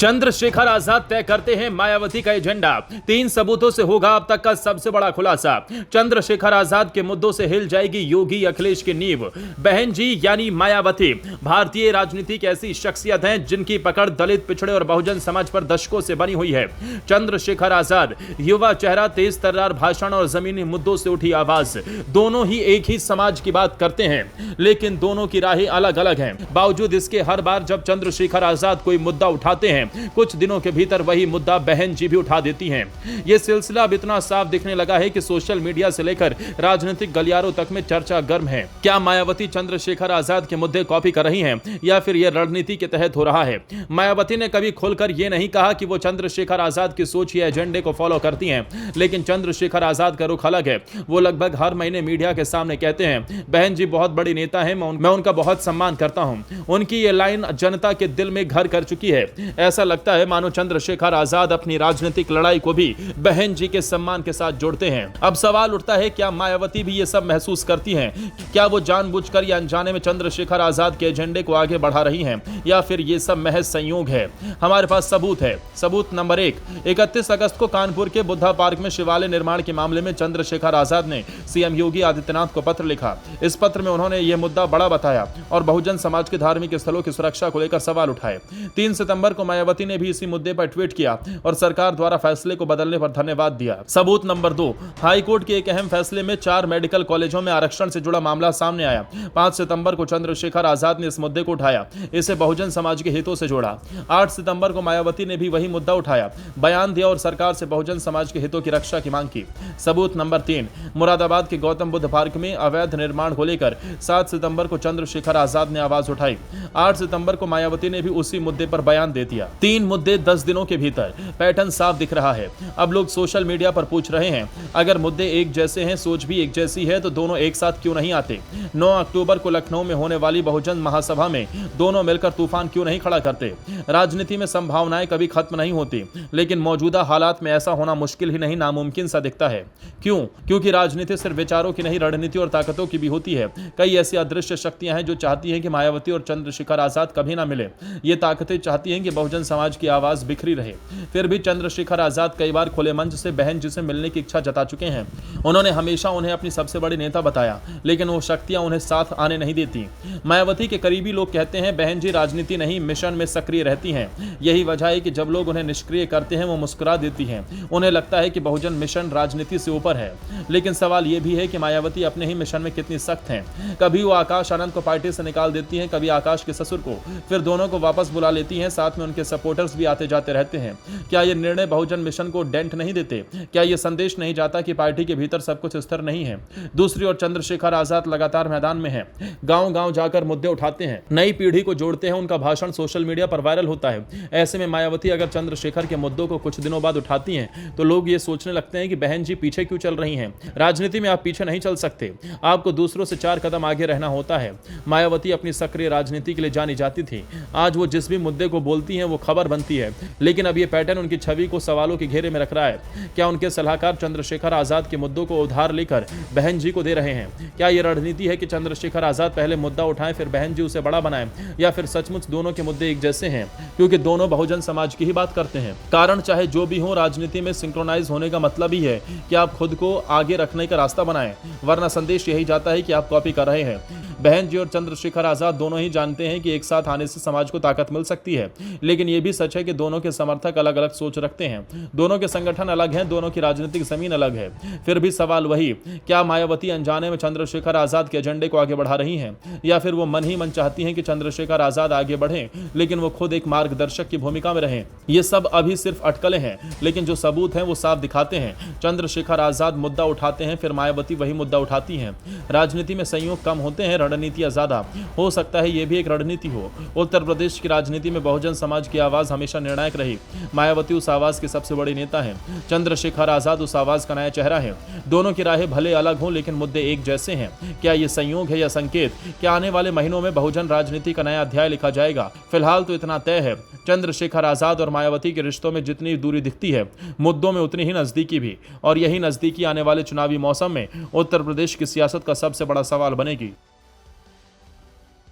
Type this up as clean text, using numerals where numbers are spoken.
चंद्रशेखर आजाद तय करते हैं मायावती का एजेंडा। 3 सबूतों से होगा अब तक का सबसे बड़ा खुलासा। चंद्रशेखर आजाद के मुद्दों से हिल जाएगी योगी अखिलेश की नींव। बहन जी यानी मायावती भारतीय राजनीति की ऐसी शख्सियत हैं जिनकी पकड़ दलित, पिछड़े और बहुजन समाज पर दशकों से बनी हुई है। चंद्रशेखर आजाद युवा चेहरा, तेज तर्रार भाषण और जमीनी मुद्दों से उठी आवाज। दोनों ही एक ही समाज की बात करते हैं, लेकिन दोनों की राहें अलग अलग हैं। बावजूद इसके हर बार जब चंद्रशेखर आजाद कोई मुद्दा उठाते हैं, कुछ दिनों के भीतर वही मुद्दा बहन जी भी उठा देती हैं। यह सिलसिला अब इतना साफ दिखने लगा है कि सोशल मीडिया से लेकर राजनीतिक गलियारों तक में चर्चा गर्म है। क्या मायावती चंद्रशेखर आजाद के मुद्दे कॉपी कर रही हैं या फिर यह रणनीति के तहत हो रहा है? मायावती ने कभी खुलकर यह नहीं कहा कि वो चंद्रशेखर आजाद की सोच या एजेंडे को फॉलो करती हैं, लेकिन चंद्रशेखर आजाद का रुख अलग है। वो लगभग हर महीने मीडिया के सामने कहते हैं, बहन जी बहुत बड़ी नेता है, मैं उनका बहुत सम्मान करता हूं। उनकी ये लाइन जनता के दिल में घर कर चुकी है। ऐसा लगता है मानो चंद्रशेखर आजाद अपनी राजनीतिक लड़ाई को भी बहन जी के सम्मान के साथ जोड़ते हैं। अब सवाल उठता है, क्या मायावती भी ये सब महसूस करती हैं? क्या वो जानबूझकर या अनजाने में चंद्रशेखर आजाद के एजेंडे को आगे बढ़ा रही हैं, या फिर ये सब महज संयोग है? हमारे पास सबूत है। सबूत नंबर 1, 31 अगस्त को कानपुर के बुद्धा पार्क में शिवालय निर्माण के मामले में चंद्रशेखर आजाद ने सीएम योगी आदित्यनाथ को पत्र लिखा। इस पत्र में उन्होंने यह मुद्दा बड़ा बताया और बहुजन समाज के धार्मिक स्थलों की सुरक्षा को लेकर सवाल उठाए। 3 सितंबर को मायावती ने भी इसी मुद्दे पर ट्वीट किया और सरकार द्वारा फैसले को बदलने पर धन्यवाद दिया। सबूत नंबर 2, हाईकोर्ट के एक अहम फैसले में 4 मेडिकल कॉलेजों में आरक्षण से जुड़ा मामला सामने आया। 5 सितंबर को चंद्रशेखर आजाद ने इस मुद्दे को उठाया, इसे बहुजन समाज के हितों से जोड़ा। 8 सितंबर को मायावती ने भी वही मुद्दा उठाया, बयान दिया और सरकार से बहुजन समाज के हितों की रक्षा की मांग की। सबूत नंबर 3, मुरादाबाद के गौतम बुद्ध पार्क में अवैध निर्माण को लेकर 7 सितंबर को चंद्रशेखर आजाद ने आवाज उठाई। 8 सितंबर को मायावती ने भी उसी मुद्दे पर बयान दे दिया। 3 मुद्दे 10 दिनों के भीतर। पैटर्न साफ दिख रहा है। अब लोग सोशल मीडिया पर पूछ रहे हैं, अगर मुद्दे एक जैसे हैं, सोच भी एक जैसी है, तो दोनों एक साथ क्यों नहीं आते? 9 अक्टूबर को लखनऊ में होने वाली बहुजन महासभा में दोनों मिलकर तूफान क्यों नहीं खड़ा करते? राजनीति में संभावनाएं कभी खत्म नहीं होती, लेकिन मौजूदा हालात में ऐसा होना मुश्किल ही नहीं, नामुमकिन सा दिखता है। क्यों? क्योंकि राजनीति सिर्फ विचारों की नहीं, रणनीति और ताकतों की भी होती है। कई ऐसी अदृश्य शक्तियां हैं जो चाहती हैं कि मायावती और चंद्रशेखर आजाद कभी ना मिले। ये ताकतें चाहती हैं कि बहुजन समाज की आवाज बिखरी रहे। फिर भी चंद्रशेखर आजाद कई बार खुले मंच से बहन जी से मिलने की इच्छा जता चुके हैं। उन्होंने हमेशा उन्हें अपनी सबसे बड़ी नेता बताया, लेकिन वो शक्तियां उन्हें साथ आने नहीं देती। मायावती के करीबी लोग कहते हैं, बहन जी राजनीति नहीं, मिशन में सक्रिय रहती हैं। यही वजह है कि जब लोग उन्हें निष्क्रिय करते हैं, वो मुस्कुरा देती हैं। उन्हें लगता है कि बहुजन मिशन राजनीति से ऊपर है। लेकिन सवाल यह भी है कि मायावती अपने ही मिशन में कितनी सख्त हैं। कभी वो आकाश आनंद को पार्टी से निकाल देती हैं, कभी आकाश के ससुर को, फिर दोनों को वापस बुला लेती हैं। साथ में उनके सपोर्टर्स भी आते जाते रहते हैं। क्या ये निर्णय बहुजन मिशन को डेंट नहीं देते? क्या ये संदेश नहीं जाता कि पार्टी के भीतर सब कुछ स्थिर नहीं है? दूसरी ओर चंद्रशेखर आजाद लगातार मैदान में है, गांव-गांव जाकर मुद्दे उठाते हैं, नई पीढ़ी को जोड़ते हैं, उनका भाषण सोशल मीडिया पर वायरल होता है। ऐसे में मायावती अगर चंद्रशेखर के मुद्दों को कुछ दिनों बाद उठाती हैं, तो लोग ये सोचने लगते हैं कि बहन जी पीछे क्यों चल रही हैं? राजनीति में आप पीछे नहीं चल सकते, आपको दूसरों से 4 कदम आगे रहना होता है। मायावती अपनी सक्रिय राजनीति के लिए जानी जाती थी। आज वो जिस भी मुद्दे को बोलती हैं, वो खबर बनती है। लेकिन अब ये पैटर्न उनकी छवि को सवालों के घेरे में रख रहा है। क्या उनके सलाहकार चंद्रशेखर आजाद के मुद्दों को उधार लेकर बहन जी को दे रहे हैं? क्या यह रणनीति है कि चंद्रशेखर आजाद पहले मुद्दा उठाएं, फिर बहन जी उसे बड़ा बनाएं, या फिर सचमुच दोनों के मुद्दे एक जैसे हैं, क्योंकि दोनों बहुजन समाज की ही बात करते हैं? कारण चाहे जो भी हो, राजनीति में सिंक्रोनाइज होने का मतलब ही है कि आप खुद को आगे रखने का रास्ता बनाएं, वरना संदेश यही जाता है कि आप कॉपी कर रहे हैं। बहन जी और चंद्रशेखर आजाद दोनों ही जानते हैं कि एक साथ आने से समाज को ताकत मिल सकती है, लेकिन यह भी सच है कि दोनों के समर्थक अलग अलग सोच रखते हैं। दोनों के संगठन अलग हैं, दोनों की राजनीतिक जमीन अलग है। फिर भी सवाल वही, क्या मायावती अनजाने में चंद्रशेखर आजाद के एजेंडे को आगे बढ़ा रही हैं, या फिर वो मन ही मन चाहती हैं कि चंद्रशेखर आजाद आगे बढ़ें, लेकिन वो खुद एक मार्गदर्शक की भूमिका में रहें? ये सब अभी सिर्फ अटकलें हैं, लेकिन जो सबूत हैं वो साफ दिखाते हैं। चंद्रशेखर आजाद मुद्दा उठाते हैं, फिर मायावती वही मुद्दा उठाती हैं। राजनीति में संयोग कम होते हैं, रणनीतियां ज्यादा। हो सकता है ये भी एक रणनीति हो। उत्तर प्रदेश की राजनीति में बहुजन समाज की आवाज हमेशा निर्णायक रही। मायावती उस आवाज की सबसे बड़ी नेता है, चंद्रशेखर आजाद उस आवाज का नया चेहरा है। दोनों की राहें भले अलग हों, लेकिन मुद्दे एक जैसे हैं। क्या ये संयोग है या संकेत? क्या आने वाले महीनों में बहुजन राजनीति का नया अध्याय लिखा जाएगा? फिलहाल तो इतना तय है, चंद्रशेखर आजाद और मायावती के रिश्तों में जितनी दूरी दिखती है, मुद्दों में उतनी ही नजदीकी भी। और यही नजदीकी आने वाले चुनावी मौसम में उत्तर प्रदेश की सियासत का सबसे बड़ा सवाल बनेगी।